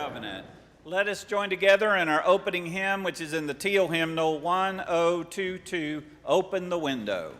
covenant. Let us join together in our opening hymn, which is in the teal hymnal 1022, Open the Window.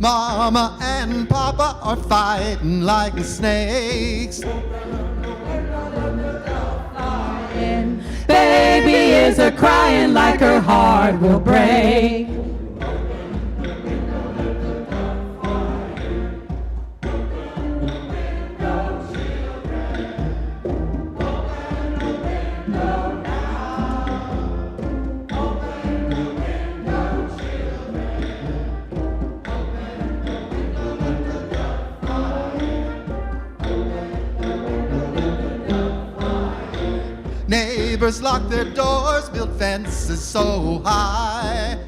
Mama and Papa are fighting like snakes. Baby is a crying like her heart will break. Neighbors lock their doors, build fences so high.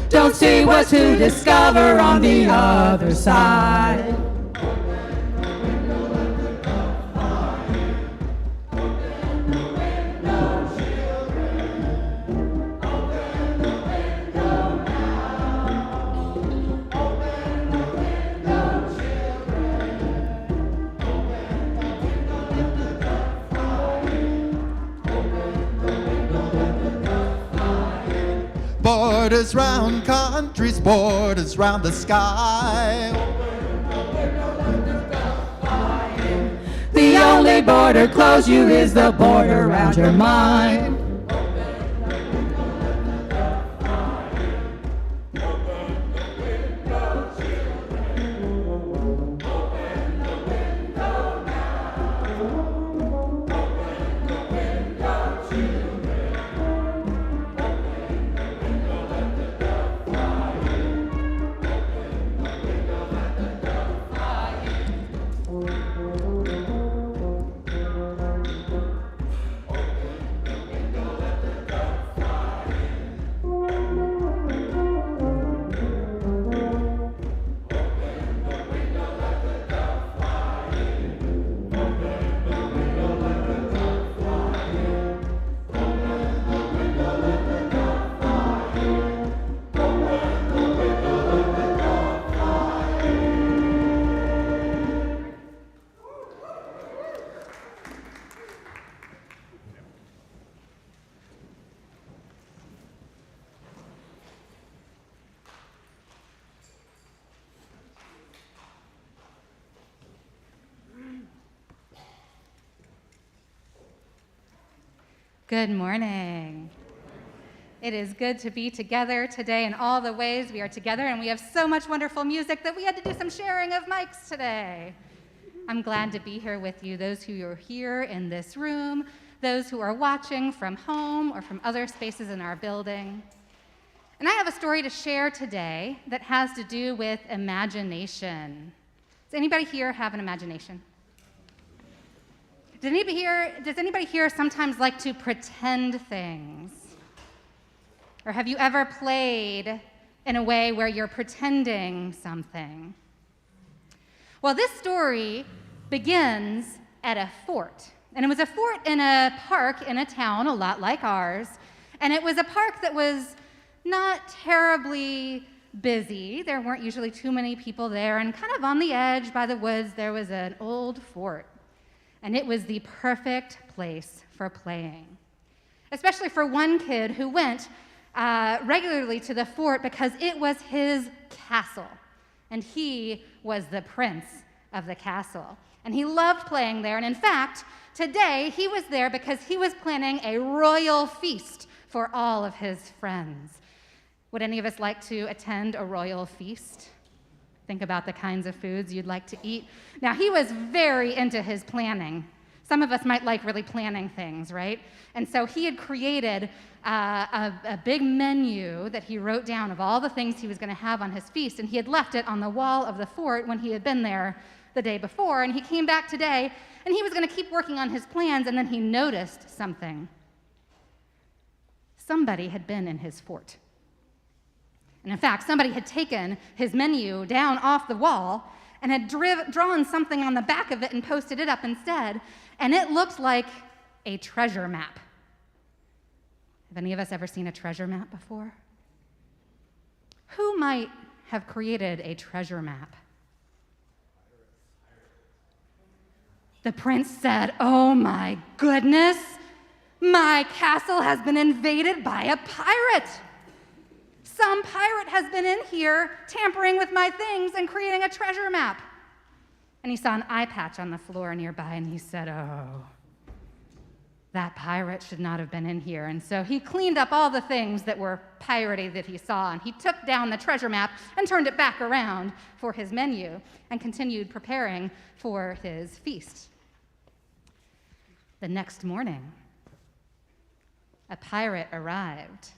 Don't see what to discover on the other side. Borders round countries, borders round the sky. The only border close you is the border around your mind. Good morning. It is good to be together today in all the ways we are together, and we have so much wonderful music that we had to do some sharing of mics today. I'm glad to be here with you, those who are here in this room, those who are watching from home or from other spaces in our building. And I have a story to share today that has to do with imagination. Does anybody here have an imagination? Does anybody here sometimes like to pretend things? Or have you ever played in a way where you're pretending something? Well, this story begins at a fort. And it was a fort in a park in a town a lot like ours. And it was a park that was not terribly busy. There weren't usually too many people there. And kind of on the edge by the woods, there was an old fort. And it was the perfect place for playing, especially for one kid who went regularly to the fort because it was his castle, and he was the prince of the castle. And he loved playing there, and in fact, today he was there because he was planning a royal feast for all of his friends. Would any of us like to attend a royal feast? Think about the kinds of foods you'd like to eat. Now, he was very into his planning. Some of us might like really planning things, right? And so he had created a big menu that he wrote down of all the things he was going to have on his feast, and he had left it on the wall of the fort when he had been there the day before, and he came back today, and he was going to keep working on his plans, and then he noticed something. Somebody had been in his fort. And in fact, somebody had taken his menu down off the wall and had drawn something on the back of it and posted it up instead, and it looked like a treasure map. Have any of us ever seen a treasure map before? Who might have created a treasure map? The prince said, "Oh my goodness, my castle has been invaded by a pirate. Some pirate has been in here tampering with my things and creating a treasure map." And he saw an eye patch on the floor nearby, and he said, "Oh, that pirate should not have been in here." And so he cleaned up all the things that were piratey that he saw, and he took down the treasure map and turned it back around for his menu and continued preparing for his feast. The next morning, a pirate arrived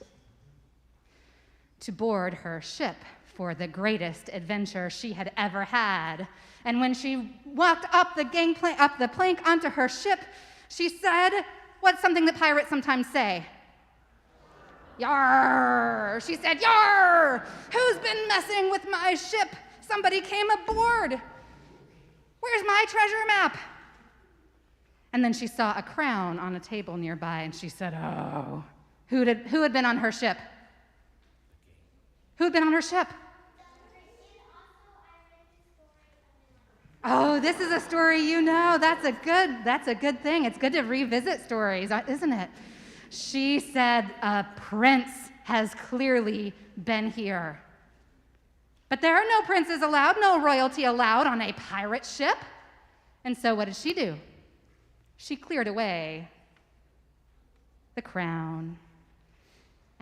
to board her ship for the greatest adventure she had ever had. And when she walked up the plank onto her ship, she said, what's something that pirates sometimes say? "Yar!" She said, "Yar! Who's been messing with my ship? Somebody came aboard. Where's my treasure map?" And then she saw a crown on a table nearby, and she said, "Oh, who had been on her ship? Who had been on her ship?" Oh, this is a story you know. That's a good thing. It's good to revisit stories, isn't it? She said, "A prince has clearly been here." But there are no princes allowed, no royalty allowed on a pirate ship. And so what did she do? She cleared away the crown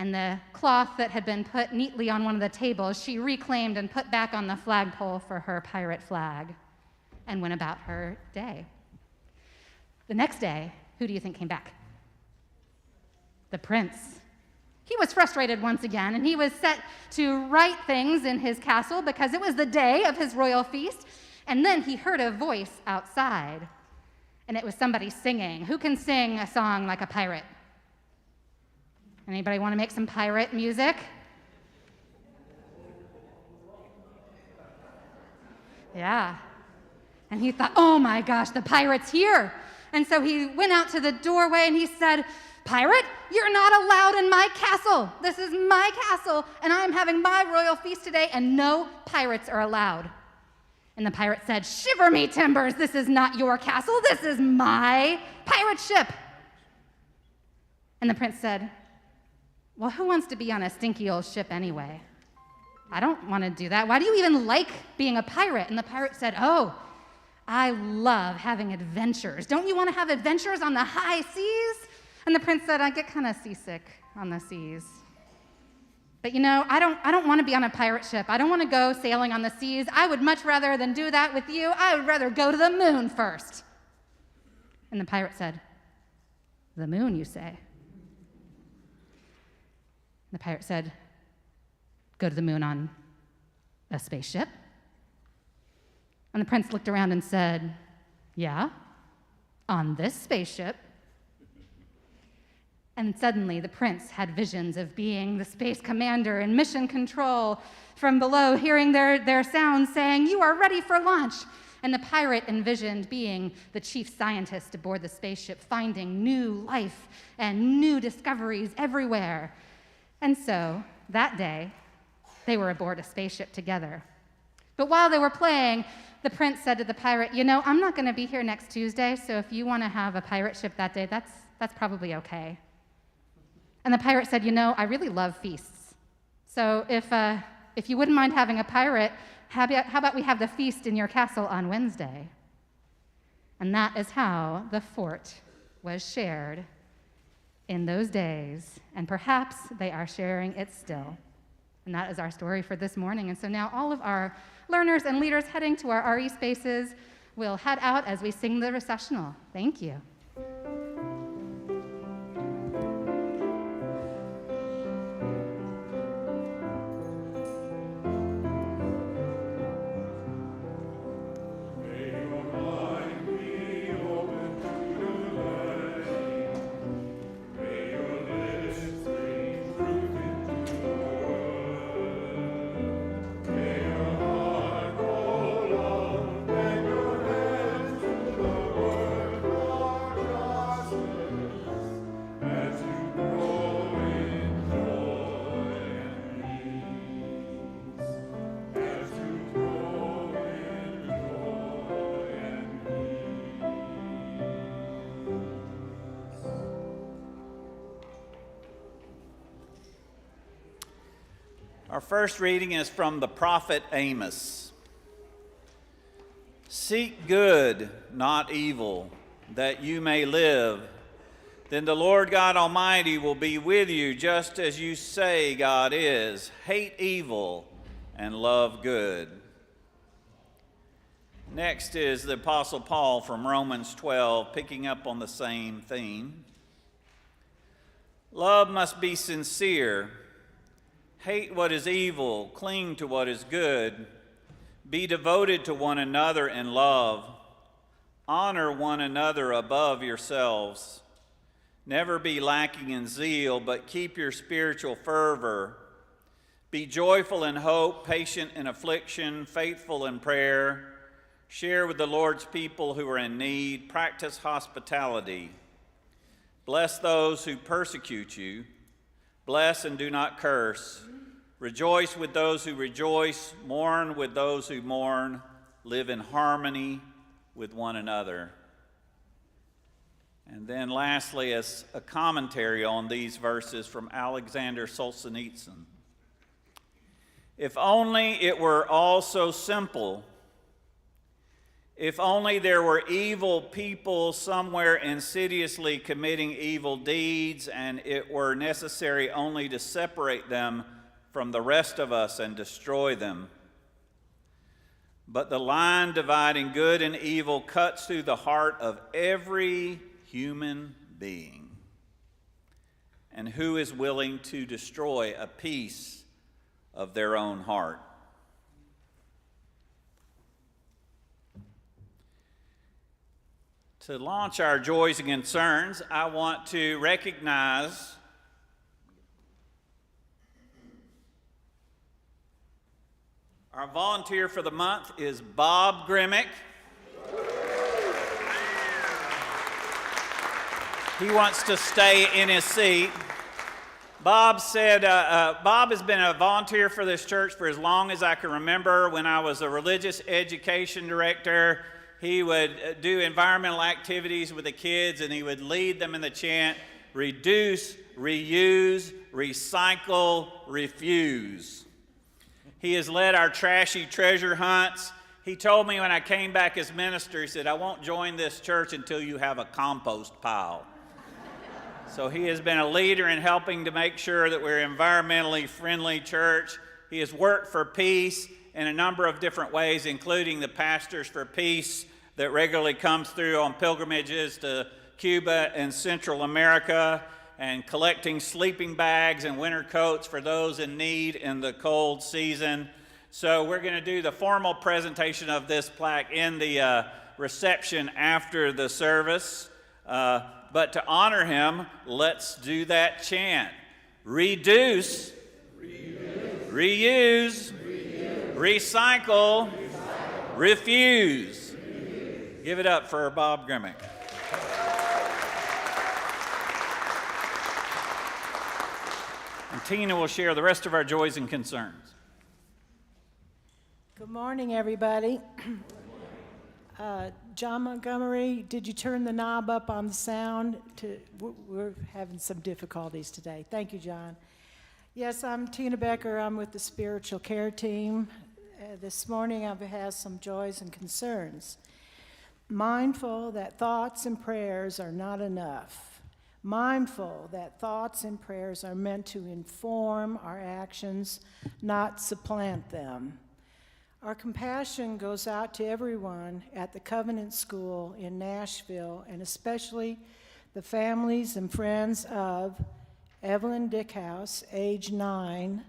and the cloth that had been put neatly on one of the tables. She reclaimed and put back on the flagpole for her pirate flag and went about her day. The next day, who do you think came back? The prince. He was frustrated once again, and he was set to right things in his castle because it was the day of his royal feast. And then he heard a voice outside, and it was somebody singing. Who can sing a song like a pirate? Anybody want to make some pirate music? Yeah. And he thought, "Oh my gosh, the pirate's here." And so he went out to the doorway and he said, "Pirate, you're not allowed in my castle. This is my castle, and I'm having my royal feast today, and no pirates are allowed." And the pirate said, "Shiver me timbers, this is not your castle. This is my pirate ship." And the prince said, "Well, who wants to be on a stinky old ship anyway? I don't want to do that. Why do you even like being a pirate?" And the pirate said, "Oh, I love having adventures. Don't you want to have adventures on the high seas?" And the prince said, "I get kind of seasick on the seas. But you know, I don't want to be on a pirate ship. I don't want to go sailing on the seas. I would much rather than do that with you, I would rather go to the moon first." And the pirate said, "The moon, you say?" The pirate said, "Go to the moon on a spaceship?" And the prince looked around and said, "Yeah, on this spaceship." And suddenly the prince had visions of being the space commander in mission control from below, hearing their sounds saying, "You are ready for launch." And the pirate envisioned being the chief scientist aboard the spaceship, finding new life and new discoveries everywhere. And so that day, they were aboard a spaceship together. But while they were playing, the prince said to the pirate, "You know, I'm not going to be here next Tuesday, so if you want to have a pirate ship that day, that's probably okay." And the pirate said, "You know, I really love feasts. So if you wouldn't mind having a pirate, how about we have the feast in your castle on Wednesday?" And that is how the fort was shared in those days, and perhaps they are sharing it still And that is our story for this morning. And so now all of our learners and leaders heading to our RE spaces will head out as we sing the recessional. Thank you. Our first reading is from the prophet Amos. Seek good, not evil, that you may live. Then the Lord God Almighty will be with you, just as you say God is. Hate evil and love good. Next is the Apostle Paul from Romans 12, picking up on the same theme. Love must be sincere. Hate what is evil, cling to what is good. Be devoted to one another in love. Honor one another above yourselves. Never be lacking in zeal, but keep your spiritual fervor. Be joyful in hope, patient in affliction, faithful in prayer. Share with the Lord's people who are in need. Practice hospitality. Bless those who persecute you. Bless and do not curse. Rejoice with those who rejoice. Mourn with those who mourn. Live in harmony with one another. And then lastly, as a commentary on these verses from Alexander Solzhenitsyn. If only it were all so simple. If only there were evil people somewhere insidiously committing evil deeds, and it were necessary only to separate them from the rest of us and destroy them. But the line dividing good and evil cuts through the heart of every human being. And who is willing to destroy a piece of their own heart? To launch our joys and concerns, I want to recognize our volunteer for the month is Bob Grimmick. He wants to stay in his seat. Bob said, Bob has been a volunteer for this church for as long as I can remember. When I was a religious education director, he would do environmental activities with the kids, and he would lead them in the chant, reduce, reuse, recycle, refuse. He has led our trashy treasure hunts. He told me when I came back as minister, he said, I won't join this church until you have a compost pile. So he has been a leader in helping to make sure that we're an environmentally friendly church. He has worked for peace in a number of different ways, including the Pastors for Peace that regularly comes through on pilgrimages to Cuba and Central America, and collecting sleeping bags and winter coats for those in need in the cold season. So we're going to do the formal presentation of this plaque in the reception after the service. But to honor him, let's do that chant. Reduce, reuse, recycle, refuse. Give it up for Bob Grimmick. And Tina will share the rest of our joys and concerns. Good morning, everybody. John Montgomery, did you turn the knob up on the sound? We're having some difficulties today. Thank you, John. Yes, I'm Tina Becker. I'm with the spiritual care team. This morning I've had some joys and concerns. Mindful that thoughts and prayers are not enough. mindful that thoughts and prayers are meant to inform our actions, not supplant them. Our compassion goes out to everyone at the Covenant School in Nashville, and especially the families and friends of Evelyn Dickhouse, age 9,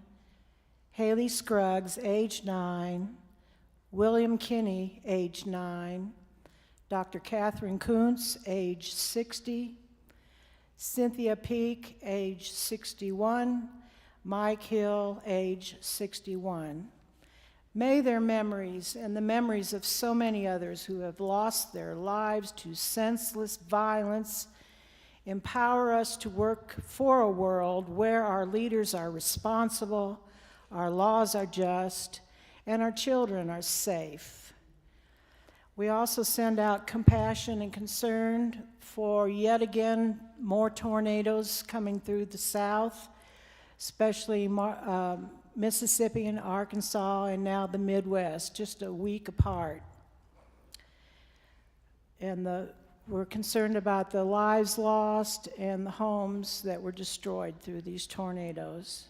Haley Scruggs, age 9, William Kinney, age 9, Dr. Catherine Kuntz, age 60, Cynthia Peak, age 61, Mike Hill, age 61. May their memories and the memories of so many others who have lost their lives to senseless violence empower us to work for a world where our leaders are responsible, our laws are just, and our children are safe. We also send out compassion and concern for yet again more tornadoes coming through the South, especially Mississippi and Arkansas, and now the Midwest, just a week apart. And we're concerned about the lives lost and the homes that were destroyed through these tornadoes.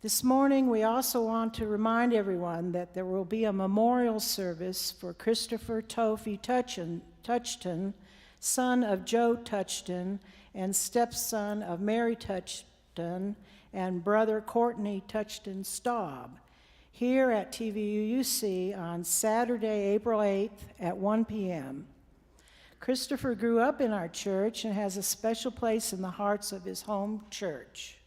This morning, we also want to remind everyone that there will be a memorial service for Christopher Tophy Touchton, son of Joe Touchton and stepson of Mary Touchton, and brother Courtney Touchton Staub, here at TVUC on Saturday, April 8th at 1 p.m. Christopher grew up in our church and has a special place in the hearts of his home church.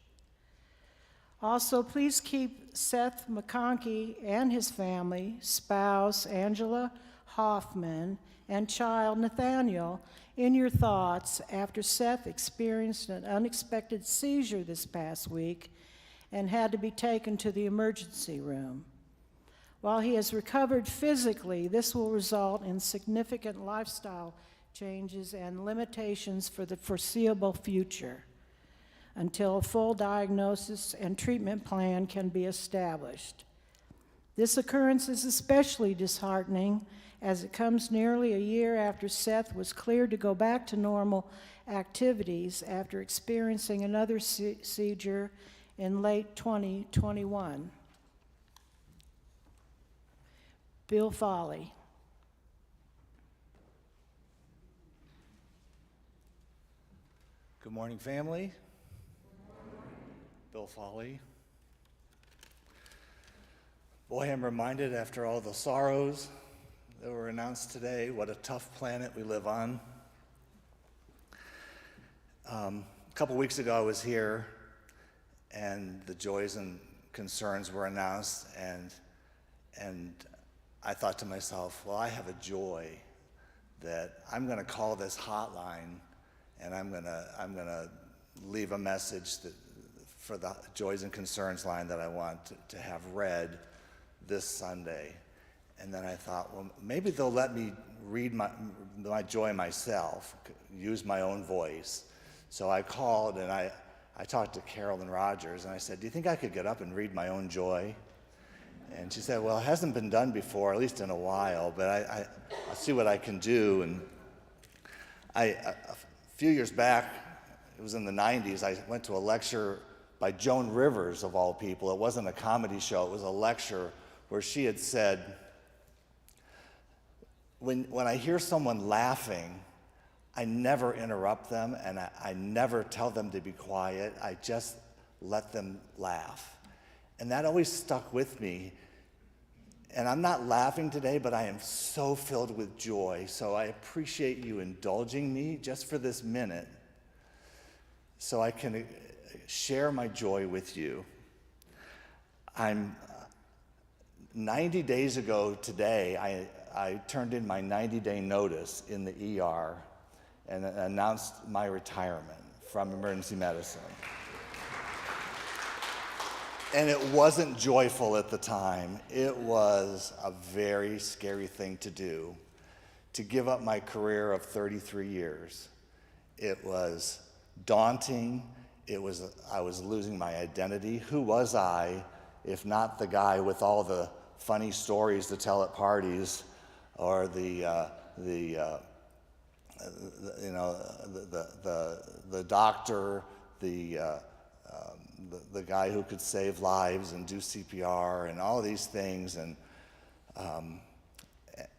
Also, please keep Seth McConkey and his family, spouse Angela Hoffman, and child Nathaniel in your thoughts after Seth experienced an unexpected seizure this past week and had to be taken to the emergency room. While he has recovered physically, this will result in significant lifestyle changes and limitations for the foreseeable future until a full diagnosis and treatment plan can be established. This occurrence is especially disheartening as it comes nearly a year after Seth was cleared to go back to normal activities after experiencing another seizure in late 2021. Bill Foley. Good morning, family. Bill Foley. Boy, I'm reminded after all the sorrows that were announced today, what a tough planet we live on. A couple weeks ago, I was here, and the joys and concerns were announced, and I thought to myself, well, I have a joy that I'm going to call this hotline, and I'm going to leave a message for the joys and concerns line that I want to have read this Sunday. And then I thought, well, maybe they'll let me read my joy myself, use my own voice. So I called and I talked to Carolyn Rogers, and I said, do you think I could get up and read my own joy? And she said, well, it hasn't been done before, at least in a while, but I'll see what I can do. And a few years back, it was in the 90s, I went to a lecture by Joan Rivers, of all people. It wasn't a comedy show, it was a lecture where she had said, when I hear someone laughing, I never interrupt them, and I never tell them to be quiet. I just let them laugh. And that always stuck with me. And I'm not laughing today, but I am so filled with joy. So I appreciate you indulging me just for this minute so I can share my joy with you. 90 days ago today, I turned in my 90-day notice in the ER and announced my retirement from emergency medicine. And it wasn't joyful at the time. It was a very scary thing to do, to give up my career of 33 years. It was daunting. I was losing my identity. Who was I, if not the guy with all the funny stories to tell at parties, or the the doctor, the guy who could save lives and do CPR and all these things, and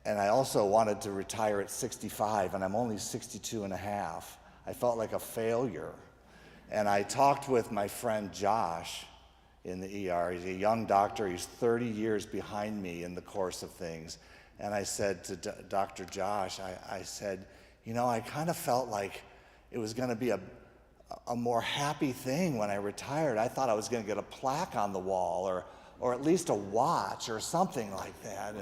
I also wanted to retire at 65, and I'm only 62 and a half. I felt like a failure. And I talked with my friend Josh in the ER. He's a young doctor. He's 30 years behind me in the course of things. And I said to Dr. Josh, I said, you know, I kind of felt like it was going to be a more happy thing when I retired. I thought I was going to get a plaque on the wall or at least a watch or something like that.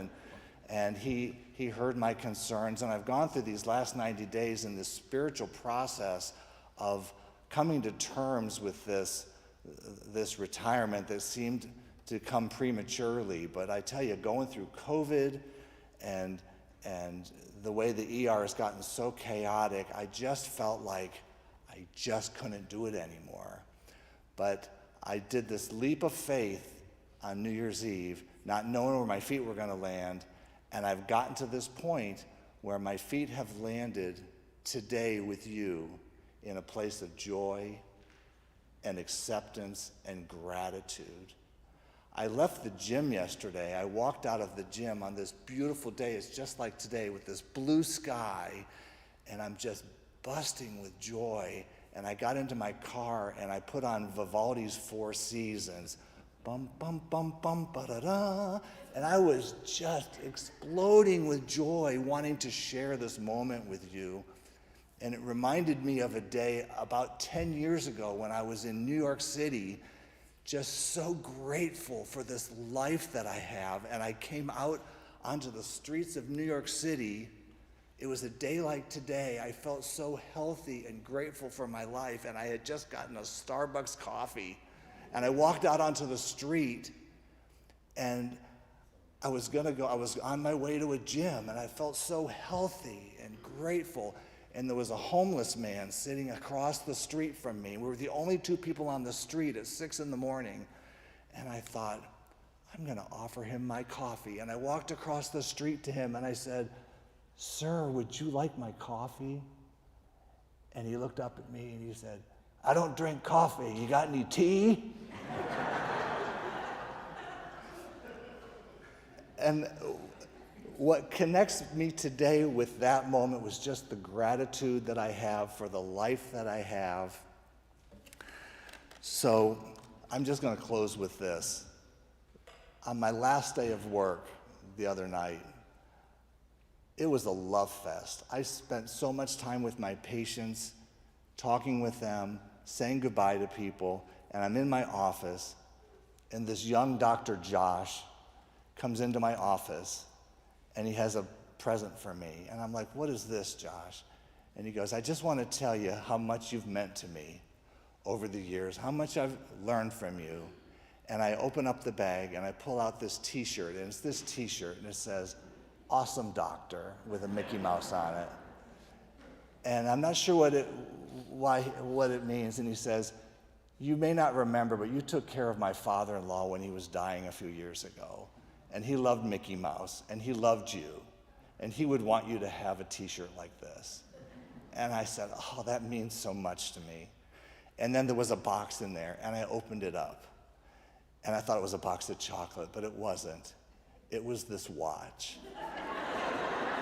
And he heard my concerns, and I've gone through these last 90 days in this spiritual process of coming to terms with this retirement that seemed to come prematurely. But I tell you, going through COVID and the way the ER has gotten so chaotic, I just felt like I just couldn't do it anymore. But I did this leap of faith on New Year's Eve, not knowing where my feet were going to land, and I've gotten to this point where my feet have landed today with you in a place of joy and acceptance and gratitude. I left the gym yesterday. I walked out of the gym on this beautiful day. It's just like today with this blue sky, and I'm just busting with joy. And I got into my car and I put on Vivaldi's Four Seasons. Bum, bum, bum, bum, ba-da-da. And I was just exploding with joy, wanting to share this moment with you. And it reminded me of a day about 10 years ago when I was in New York City, just so grateful for this life that I have. And I came out onto the streets of New York City. It was a day like today. I felt so healthy and grateful for my life. And I had just gotten a Starbucks coffee. And I walked out onto the street, and I was on my way to a gym, and I felt so healthy and grateful. And there was a homeless man sitting across the street from me. We were the only two people on the street at 6 in the morning. And I thought, I'm going to offer him my coffee. And I walked across the street to him and I said, "Sir, would you like my coffee?" And he looked up at me and he said, "I don't drink coffee. You got any tea?" And what connects me today with that moment was just the gratitude that I have for the life that I have. So I'm just going to close with this. On my last day of work the other night, it was a love fest. I spent so much time with my patients, talking with them, saying goodbye to people, and I'm in my office, and this young Dr. Josh comes into my office, and he has a present for me. And I'm like, "What is this, Josh?" And he goes, "I just want to tell you how much you've meant to me over the years, how much I've learned from you." And I open up the bag, and I pull out this T-shirt, and it's this T-shirt, and it says, "Awesome Doctor," with a Mickey Mouse on it. And I'm not sure what it means. And he says, "You may not remember, but you took care of my father-in-law when he was dying a few years ago. And he loved Mickey Mouse, and he loved you, and he would want you to have a T-shirt like this." And I said, "Oh, that means so much to me." And then there was a box in there, and I opened it up. And I thought it was a box of chocolate, but it wasn't. It was this watch.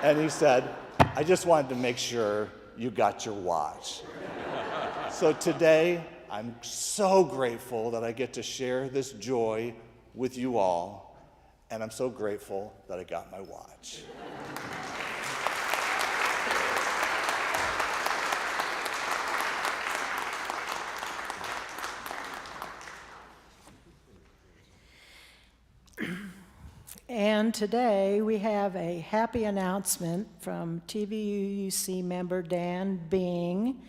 And he said, "I just wanted to make sure you got your watch." So today, I'm so grateful that I get to share this joy with you all. And I'm so grateful that I got my watch. And today we have a happy announcement from TVUUC member Dan Bing,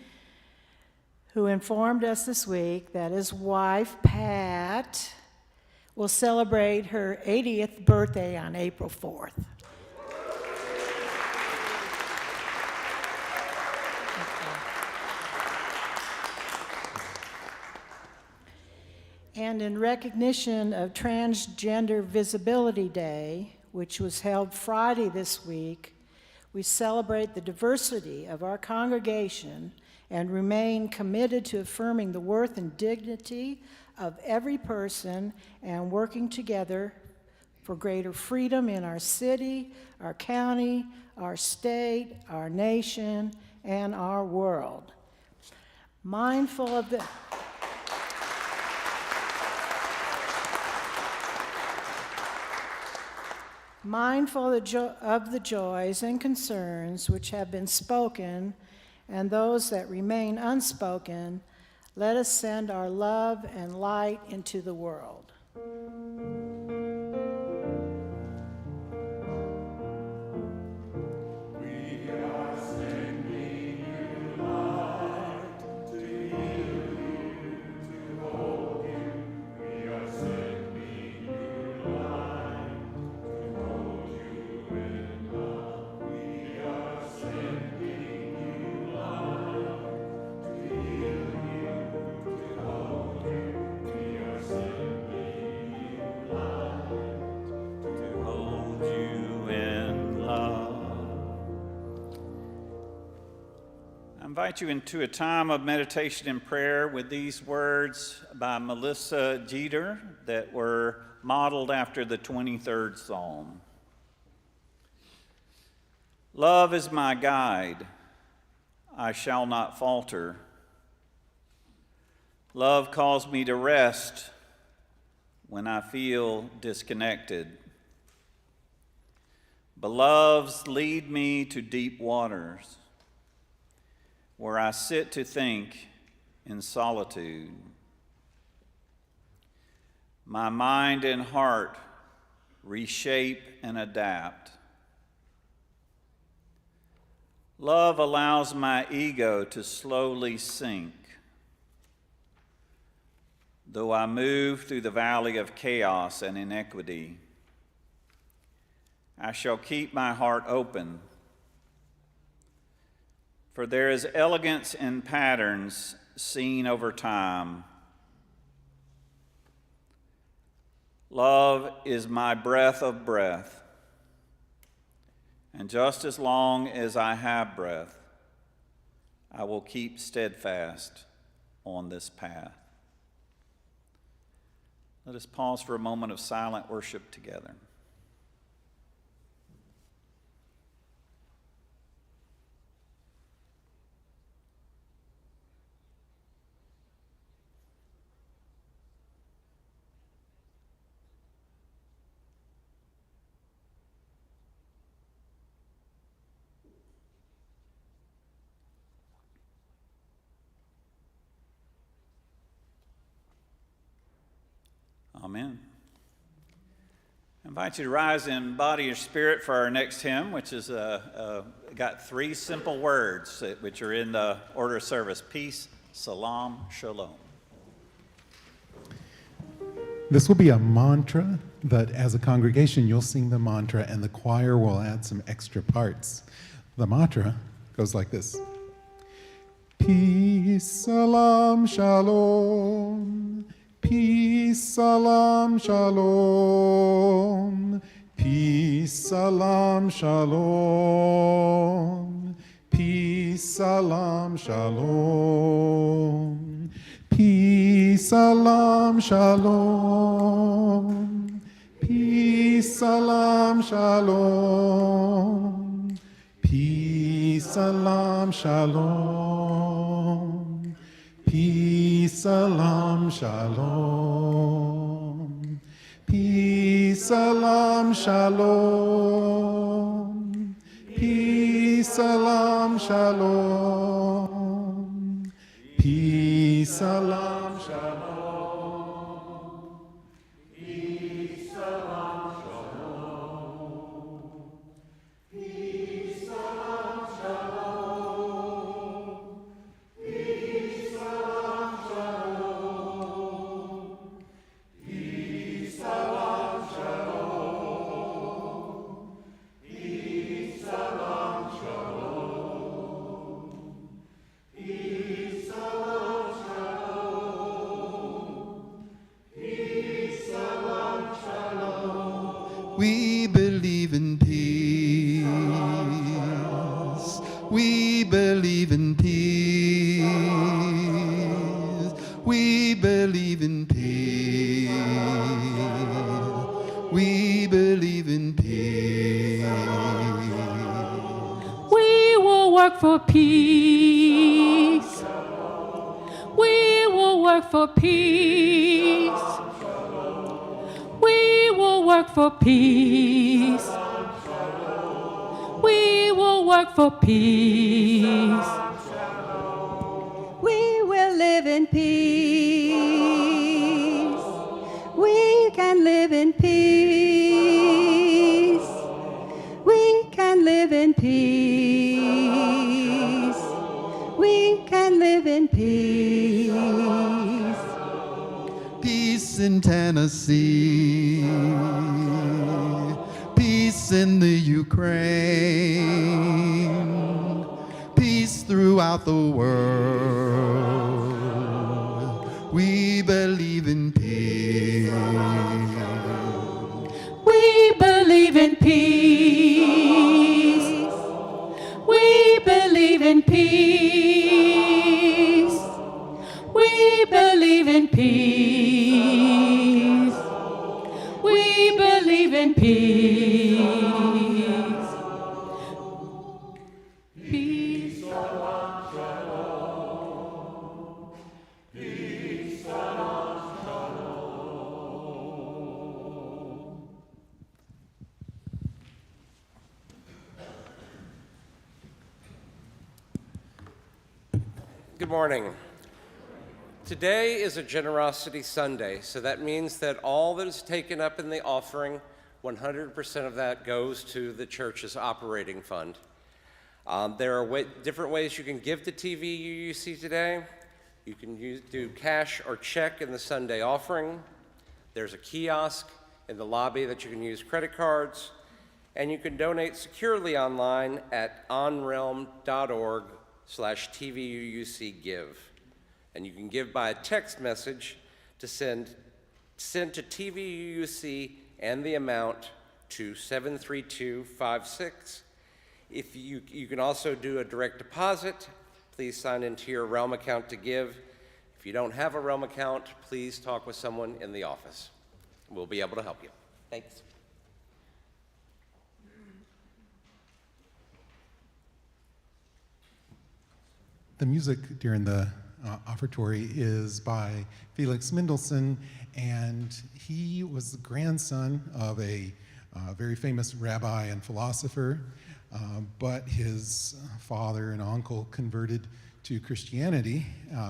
who informed us this week that his wife, Pat, will celebrate her 80th birthday on April 4th. And in recognition of Transgender Visibility Day, which was held Friday this week, we celebrate the diversity of our congregation and remain committed to affirming the worth and dignity of every person and working together for greater freedom in our city, our county, our state, our nation, and our world. Mindful of the of the joys and concerns which have been spoken and those that remain unspoken, let us send our love and light into the world. I invite you into a time of meditation and prayer with these words by Melissa Jeter that were modeled after the 23rd Psalm. Love is my guide, I shall not falter. Love calls me to rest when I feel disconnected. Beloveds lead me to deep waters, where I sit to think in solitude. My mind and heart reshape and adapt. Love allows my ego to slowly sink. Though I move through the valley of chaos and inequity, I shall keep my heart open. For there is elegance in patterns seen over time. Love is my breath of breath, and just as long as I have breath, I will keep steadfast on this path. Let us pause for a moment of silent worship together. Amen. I invite you to rise in body or spirit for our next hymn, which is got three simple words which are in the order of service: peace, salam, shalom. This will be a mantra, but as a congregation, you'll sing the mantra and the choir will add some extra parts. The mantra goes like this: peace, salam, shalom. Peace, salam, shalom. Peace, salam, shalom. Peace, salam, shalom. Peace, salam, shalom. Peace, salam, shalom. Peace, salam, shalom. Peace, salam, shalom. Peace, salam, shalom. Peace, salam, shalom. Peace, salam, shalom. Peace, salam, shalom. Peace, salam, shalom. Peace, salam, shalom. Peace, salam, shalom. Peace, salam, shalom. Peace, salam, shalom. for peace. We will work for peace. We will work for peace. We will live in peace. We can live in peace. We can live in peace. We can live in peace. Peace in Tennessee, peace in the Ukraine, peace throughout the world. We believe in peace. We believe in peace. We believe in peace. We believe in peace. We believe in peace. Peace. Good morning. Today is a Generosity Sunday, so that means that all that is taken up in the offering, 100% of that goes to the church's operating fund. There are different ways you can give to TVUUC today. You can do cash or check in the Sunday offering. There's a kiosk in the lobby that you can use credit cards, and you can donate securely online at onrealm.org/TVUUCgive. And you can give by a text message to send to TVUUC and the amount to 73256. If you can also do a direct deposit. Please sign into your Realm account to give. If you don't have a Realm account, please talk with someone in the office. We'll be able to help you. Thanks. The music during the offertory is by Felix Mendelssohn, and he was the grandson of a very famous rabbi and philosopher, but his father and uncle converted to Christianity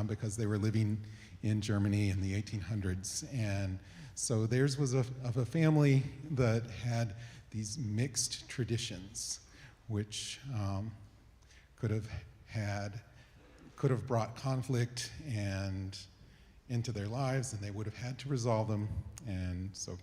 because they were living in Germany in the 1800s. And so theirs was of a family that had these mixed traditions, which could have brought conflict and into their lives, and they would have had to resolve them. And so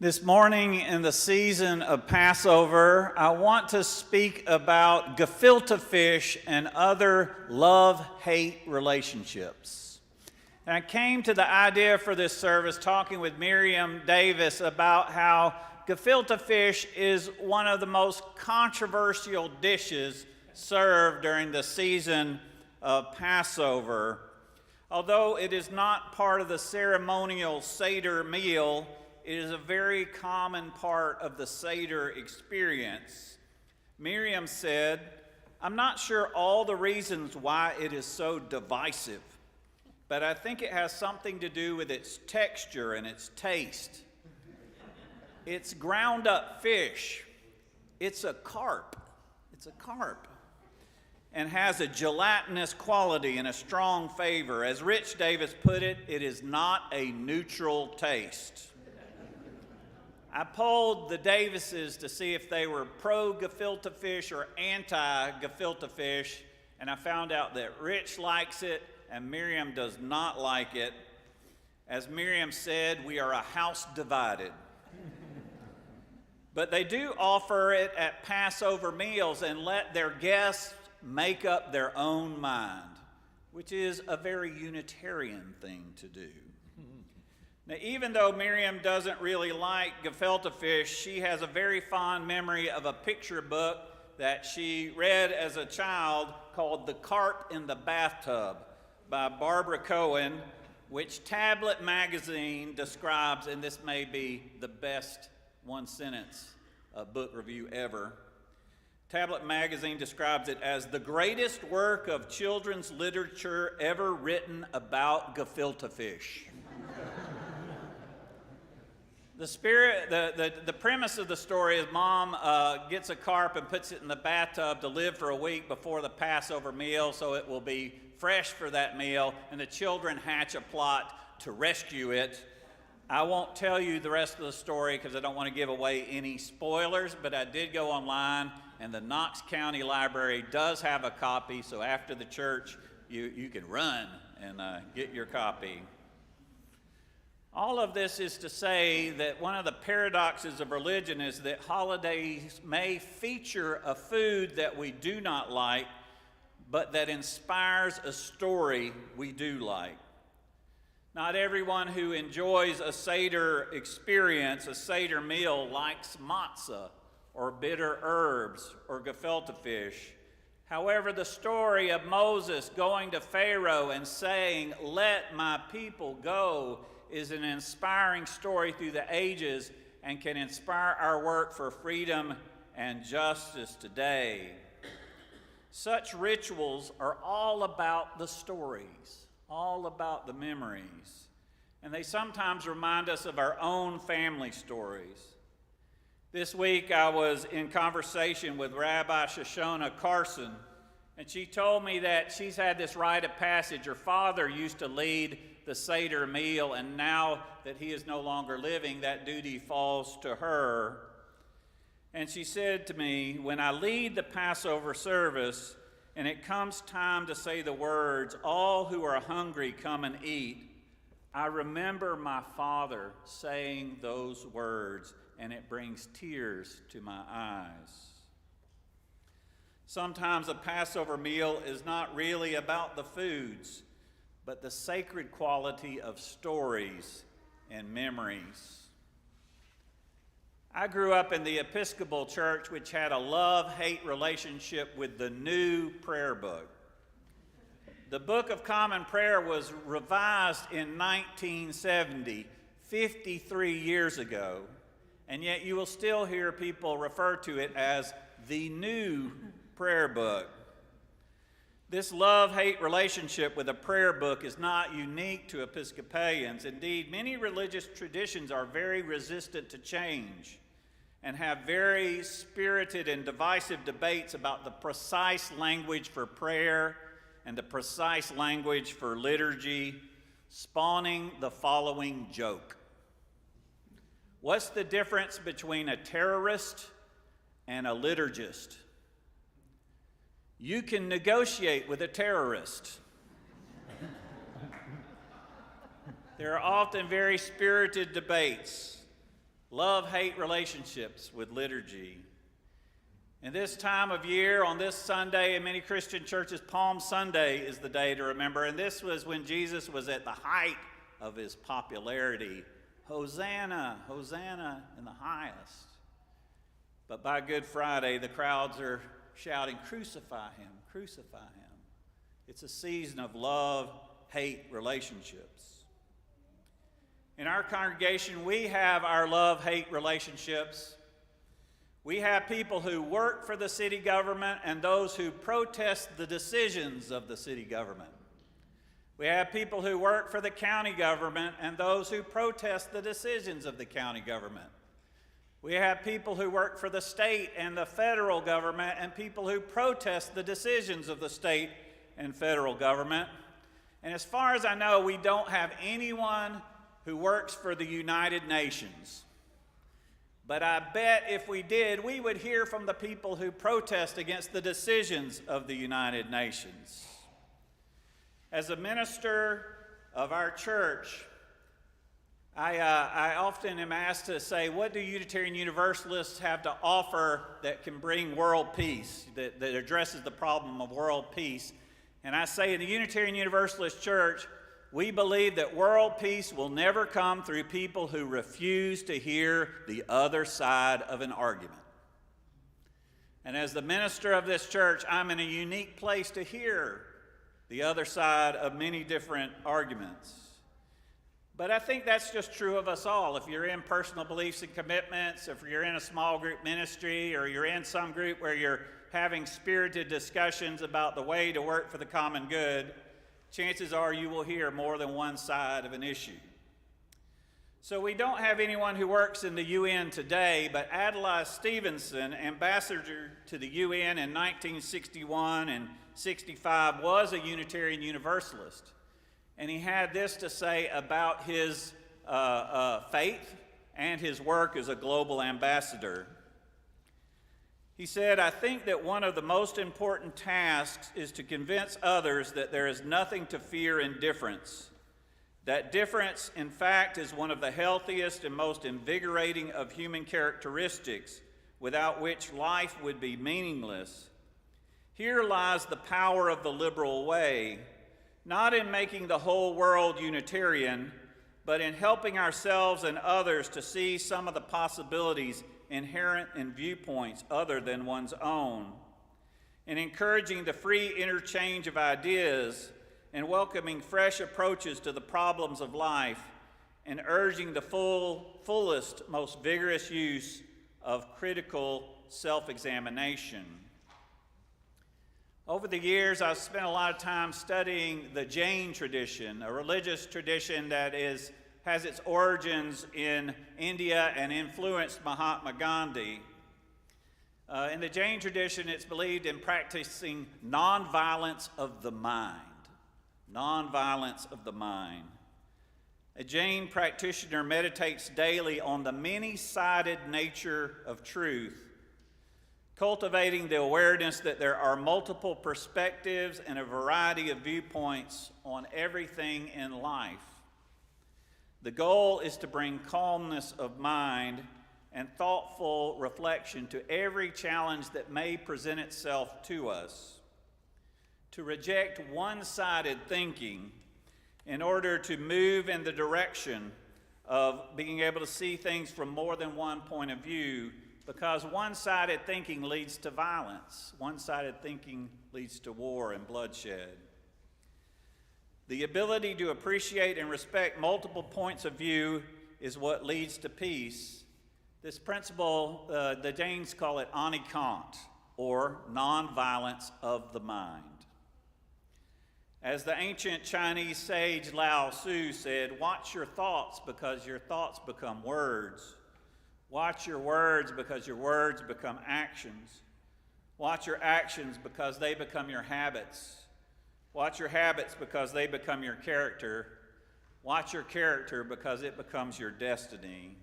This morning in the season of Passover, I want to speak about gefilte fish and other love-hate relationships. And I came to the idea for this service talking with Miriam Davis about how gefilte fish is one of the most controversial dishes served during the season of Passover. Although it is not part of the ceremonial Seder meal, it is a very common part of the Seder experience. Miriam said, "I'm not sure all the reasons why it is so divisive, but I think it has something to do with its texture and its taste. It's ground up fish. It's a carp. And has a gelatinous quality and a strong flavor. As Rich Davis put it, it is not a neutral taste." I polled the Davises to see if they were pro-gefilte fish or anti-gefilte fish, and I found out that Rich likes it and Miriam does not like it. As Miriam said, we are a house divided. But they do offer it at Passover meals and let their guests make up their own mind, which is a very Unitarian thing to do. Now, even though Miriam doesn't really like gefilte fish, she has a very fond memory of a picture book that she read as a child called The Carp in the Bathtub by Barbara Cohen, which Tablet magazine describes, and this may be the best one-sentence book review ever. Tablet magazine describes it as the greatest work of children's literature ever written about gefilte fish. The premise of the story is mom gets a carp and puts it in the bathtub to live for a week before the Passover meal so it will be fresh for that meal, and the children hatch a plot to rescue it. I won't tell you the rest of the story because I don't want to give away any spoilers, but I did go online, and the Knox County Library does have a copy, so after the church, you can run and get your copy. All of this is to say that one of the paradoxes of religion is that holidays may feature a food that we do not like, but that inspires a story we do like. Not everyone who enjoys a Seder experience, a Seder meal, likes matzah or bitter herbs or gefilte fish. However, the story of Moses going to Pharaoh and saying, "Let my people go," is an inspiring story through the ages and can inspire our work for freedom and justice today. Such rituals are all about the stories, all about the memories, and they sometimes remind us of our own family stories. This week I was in conversation with Rabbi Shoshona Carson, and she told me that she's had this rite of passage. Her father used to lead the Seder meal, and now that he is no longer living, that duty falls to her. And she said to me, "When I lead the Passover service and it comes time to say the words, 'All who are hungry come and eat,' I remember my father saying those words, and it brings tears to my eyes." Sometimes a Passover meal is not really about the foods, but the sacred quality of stories and memories. I grew up in the Episcopal Church, which had a love-hate relationship with the New Prayer Book. The Book of Common Prayer was revised in 1970, 53 years ago, and yet you will still hear people refer to it as the New Prayer Book. This love-hate relationship with a prayer book is not unique to Episcopalians. Indeed, many religious traditions are very resistant to change and have very spirited and divisive debates about the precise language for prayer and the precise language for liturgy, spawning the following joke. What's the difference between a terrorist and a liturgist? You can negotiate with a terrorist. There are often very spirited debates. love-hate relationships with liturgy. And this time of year, on this Sunday, in many Christian churches, Palm Sunday is the day to remember. And this was when Jesus was at the height of his popularity. Hosanna, Hosanna in the highest. But by Good Friday, the crowds are shouting, crucify him, crucify him. It's a season of love-hate relationships. In our congregation, we have our love-hate relationships. We have people who work for the city government and those who protest the decisions of the city government. We have people who work for the county government and those who protest the decisions of the county government. We have people who work for the state and the federal government and people who protest the decisions of the state and federal government. And as far as I know, we don't have anyone who works for the United Nations. But I bet if we did, we would hear from the people who protest against the decisions of the United Nations. As a minister of our church, I often am asked to say, what do Unitarian Universalists have to offer that can bring world peace, that addresses the problem of world peace? And I say in the Unitarian Universalist Church, we believe that world peace will never come through people who refuse to hear the other side of an argument. And as the minister of this church, I'm in a unique place to hear the other side of many different arguments. But I think that's just true of us all. If you're in personal beliefs and commitments, if you're in a small group ministry, or you're in some group where you're having spirited discussions about the way to work for the common good, chances are you will hear more than one side of an issue. So we don't have anyone who works in the UN today, but Adlai Stevenson, ambassador to the UN in 1961 and 65, was a Unitarian Universalist. And he had this to say about his faith and his work as a global ambassador. He said, I think that one of the most important tasks is to convince others that there is nothing to fear in difference. That difference, in fact, is one of the healthiest and most invigorating of human characteristics, without which life would be meaningless. Here lies the power of the liberal way, not in making the whole world Unitarian, but in helping ourselves and others to see some of the possibilities inherent in viewpoints other than one's own, in encouraging the free interchange of ideas and welcoming fresh approaches to the problems of life, and urging the fullest, most vigorous use of critical self-examination. Over the years, I've spent a lot of time studying the Jain tradition, a religious tradition that has its origins in India and influenced Mahatma Gandhi. In the Jain tradition, it's believed in practicing nonviolence of the mind. Nonviolence of the mind. A Jain practitioner meditates daily on the many-sided nature of truth, cultivating the awareness that there are multiple perspectives and a variety of viewpoints on everything in life. The goal is to bring calmness of mind and thoughtful reflection to every challenge that may present itself to us. To reject one-sided thinking in order to move in the direction of being able to see things from more than one point of view, because one-sided thinking leads to violence. One-sided thinking leads to war and bloodshed. The ability to appreciate and respect multiple points of view is what leads to peace. This principle, the Jains call it anikant, or nonviolence of the mind. As the ancient Chinese sage Lao Tzu said, watch your thoughts because your thoughts become words. Watch your words because your words become actions. Watch your actions because they become your habits. Watch your habits because they become your character. Watch your character because it becomes your destiny.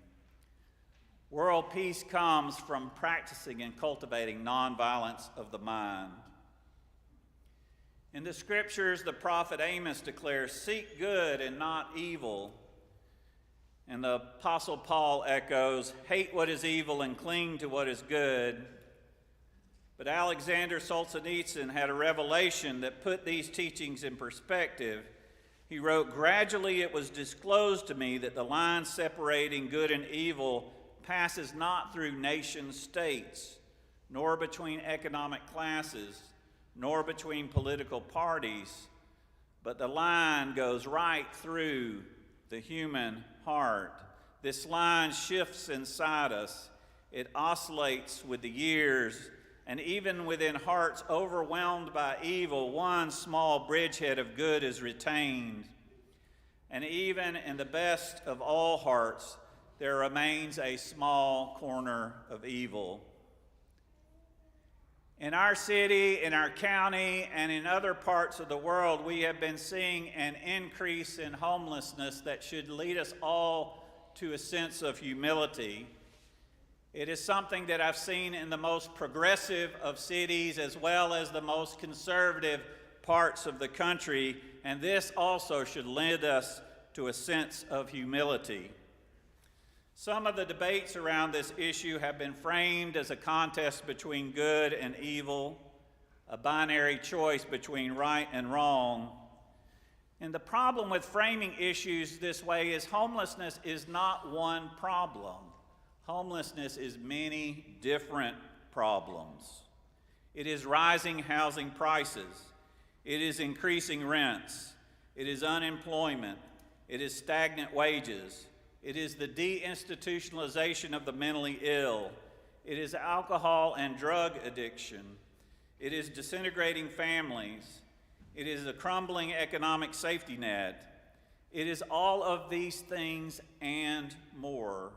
World peace comes from practicing and cultivating nonviolence of the mind. In the scriptures, the prophet Amos declares, seek good and not evil. And the Apostle Paul echoes, hate what is evil and cling to what is good. But Alexander Solzhenitsyn had a revelation that put these teachings in perspective. He wrote, gradually it was disclosed to me that the line separating good and evil passes not through nation states, nor between economic classes, nor between political parties, but the line goes right through the human heart. This line shifts inside us. It oscillates with the years, and even within hearts overwhelmed by evil, one small bridgehead of good is retained. And even in the best of all hearts, there remains a small corner of evil. In our city, in our county, and in other parts of the world, we have been seeing an increase in homelessness that should lead us all to a sense of humility. It is something that I've seen in the most progressive of cities as well as the most conservative parts of the country, and this also should lead us to a sense of humility. Some of the debates around this issue have been framed as a contest between good and evil, a binary choice between right and wrong. And the problem with framing issues this way is homelessness is not one problem. Homelessness is many different problems. It is rising housing prices. It is increasing rents. It is unemployment. It is stagnant wages. It is the deinstitutionalization of the mentally ill. It is alcohol and drug addiction. It is disintegrating families. It is a crumbling economic safety net. It is all of these things and more.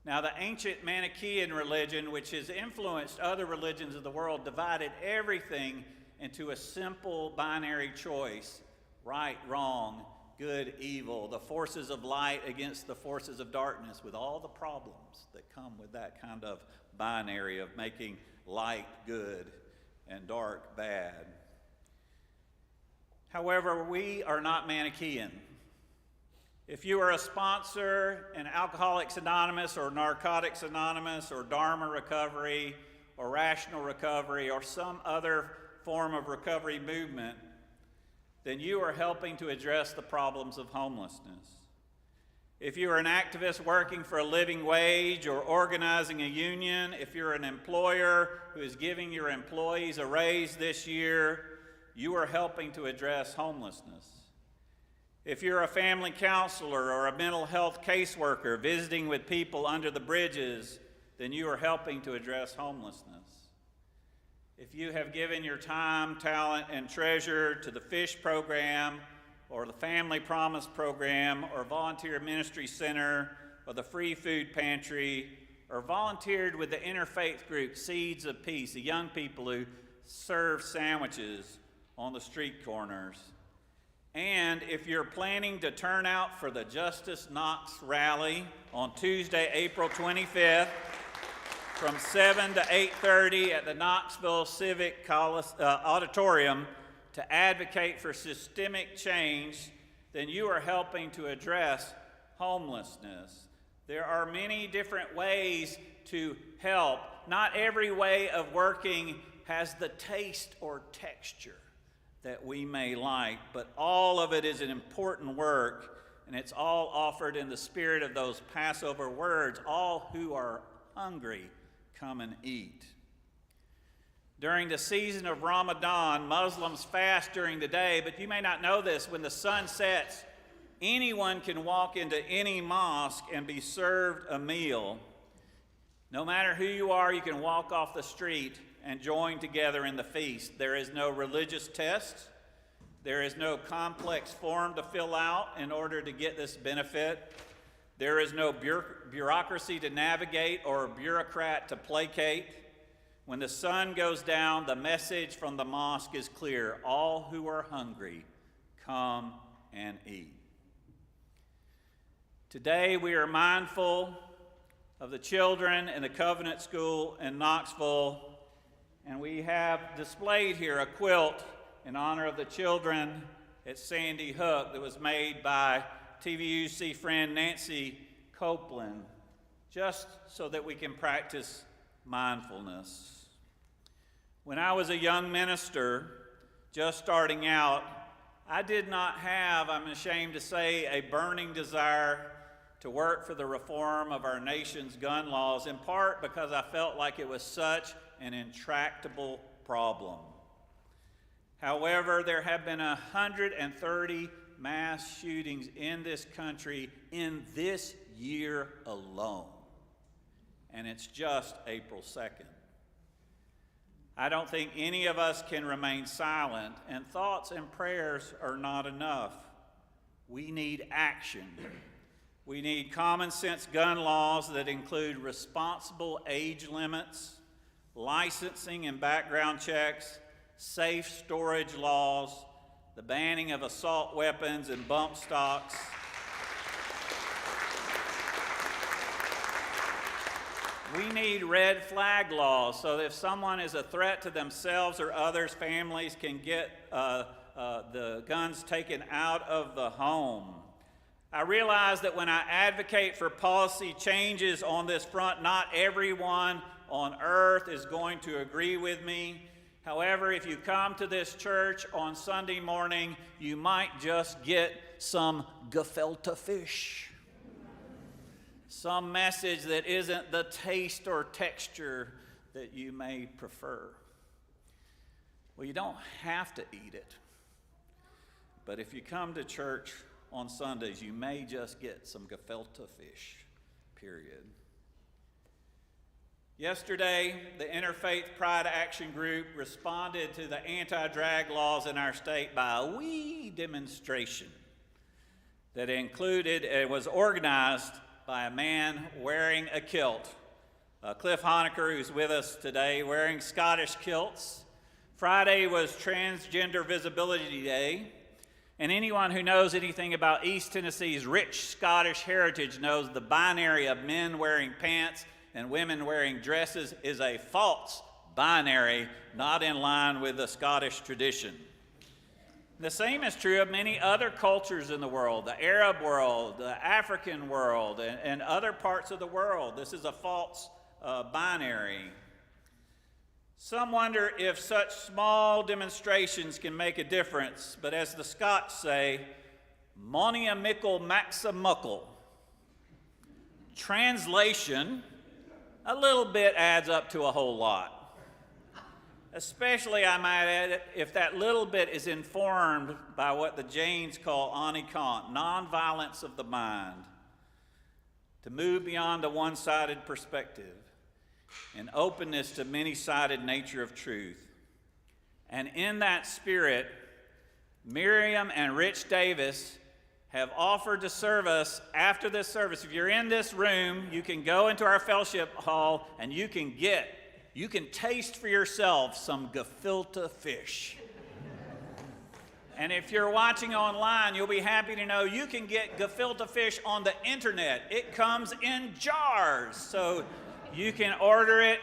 Now, the ancient Manichaean religion, which has influenced other religions of the world, divided everything into a simple binary choice, right, wrong, good, evil, the forces of light against the forces of darkness, with all the problems that come with that kind of binary of making light good and dark bad. However, we are not Manichaean. If you are a sponsor in Alcoholics Anonymous or Narcotics Anonymous or Dharma Recovery or Rational Recovery or some other form of recovery movement, then you are helping to address the problems of homelessness. If you are an activist working for a living wage or organizing a union, if you're an employer who is giving your employees a raise this year, you are helping to address homelessness. If you're a family counselor or a mental health caseworker visiting with people under the bridges, then you are helping to address homelessness. If you have given your time, talent, and treasure to the FISH program or the Family Promise program or Volunteer Ministry Center or the Free Food Pantry or volunteered with the interfaith group Seeds of Peace, the young people who serve sandwiches on the street corners. And if you're planning to turn out for the Justice Knox rally on Tuesday, April 25th, from 7 to 8:30 at the Knoxville Civic Auditorium to advocate for systemic change, then you are helping to address homelessness. There are many different ways to help. Not every way of working has the taste or texture that we may like, but all of it is an important work, and it's all offered in the spirit of those Passover words, all who are hungry, come and eat. During the season of Ramadan, Muslims fast during the day, but you may not know this, when the sun sets, anyone can walk into any mosque and be served a meal. No matter who you are, you can walk off the street and join together in the feast. There is no religious test. There is no complex form to fill out in order to get this benefit. There is no bureaucracy to navigate or bureaucrat to placate. When the sun goes down, the message from the mosque is clear. All who are hungry, come and eat. Today we are mindful of the children in the Covenant School in Knoxville, and we have displayed here a quilt in honor of the children at Sandy Hook that was made by TVUC friend Nancy Copeland, just so that we can practice mindfulness. When I was a young minister, just starting out, I did not have, I'm ashamed to say, a burning desire to work for the reform of our nation's gun laws, in part because I felt like it was such an intractable problem. However, there have been 130 mass shootings in this country in this year alone, and it's just April 2nd. I don't think any of us can remain silent, and thoughts and prayers are not enough. We need action. We need common sense gun laws that include responsible age limits, licensing and background checks, safe storage laws, the banning of assault weapons and bump stocks. We need red flag laws so that if someone is a threat to themselves or others, families can get the guns taken out of the home. I realize that when I advocate for policy changes on this front, not everyone on earth is going to agree with me. However, if you come to this church on Sunday morning, you might just get some gefilte fish. Some message that isn't the taste or texture that you may prefer. Well, you don't have to eat it. But if you come to church on Sundays, you may just get some gefilte fish, period. Yesterday, the Interfaith Pride Action Group responded to the anti-drag laws in our state by a wee demonstration that included, it was organized by a man wearing a kilt. Cliff Honecker, who's with us today, wearing Scottish kilts. Friday was Transgender Visibility Day. And anyone who knows anything about East Tennessee's rich Scottish heritage knows the binary of men wearing pants and women wearing dresses is a false binary, not in line with the Scottish tradition. The same is true of many other cultures in the world, the Arab world, the African world, and other parts of the world. This is a false binary. Some wonder if such small demonstrations can make a difference, but as the Scots say, monia mickle maxa muckle. Translation, a little bit adds up to a whole lot. Especially, I might add, if that little bit is informed by what the Jains call anikant, nonviolence of the mind, to move beyond a one-sided perspective, and openness to many-sided nature of truth. And in that spirit, Miriam and Rich Davis have offered to serve us after this service. If you're in this room, you can go into our fellowship hall and you can taste for yourself some gefilte fish. And if you're watching online, you'll be happy to know you can get gefilte fish on the internet. It comes in jars, so you can order it,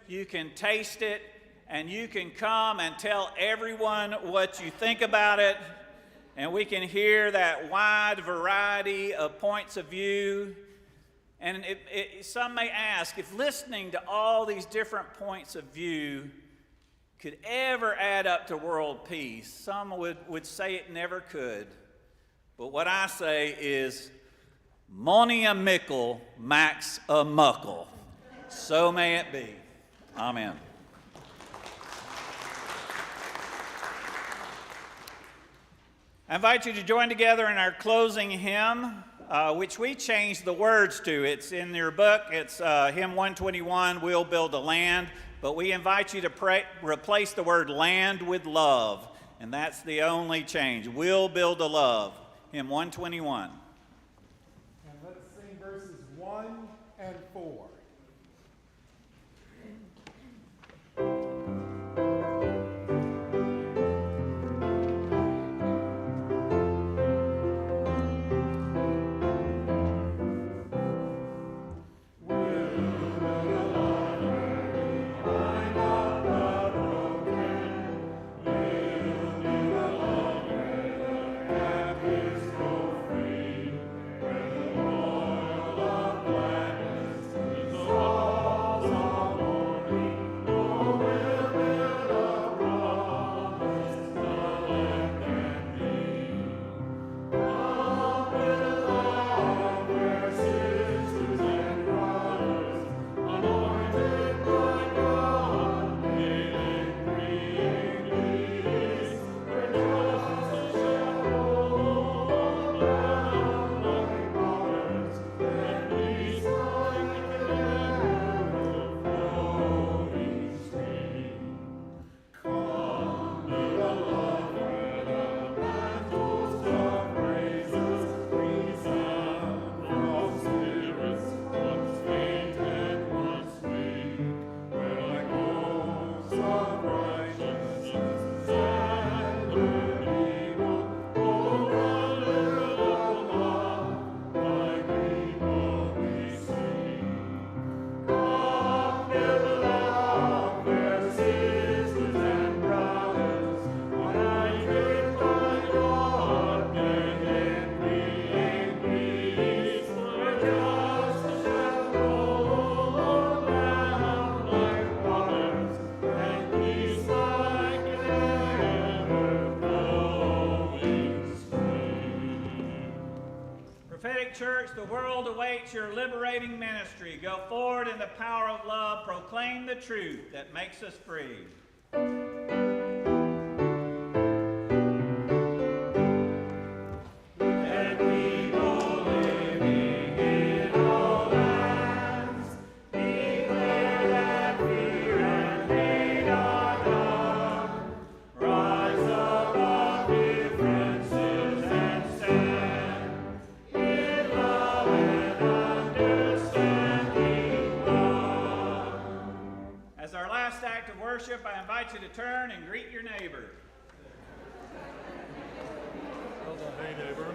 you can taste it, and you can come and tell everyone what you think about it, and we can hear that wide variety of points of view. And some may ask, if listening to all these different points of view could ever add up to world peace, some would say it never could. But what I say is, monia mickle max a muckle. So may it be. Amen. I invite you to join together in our closing hymn, which we changed the words to. It's in your book. It's hymn 121, We'll Build a Land. But we invite you to replace the word land with love. And that's the only change. We'll build a love. Hymn 121. And let's sing verses 1 and 4. Free. prophetic church, the world awaits your liberating ministry. Go forward in the power of love, proclaim the truth that makes us free. Worship, I invite you to turn and greet your neighbor. Hey, neighbor.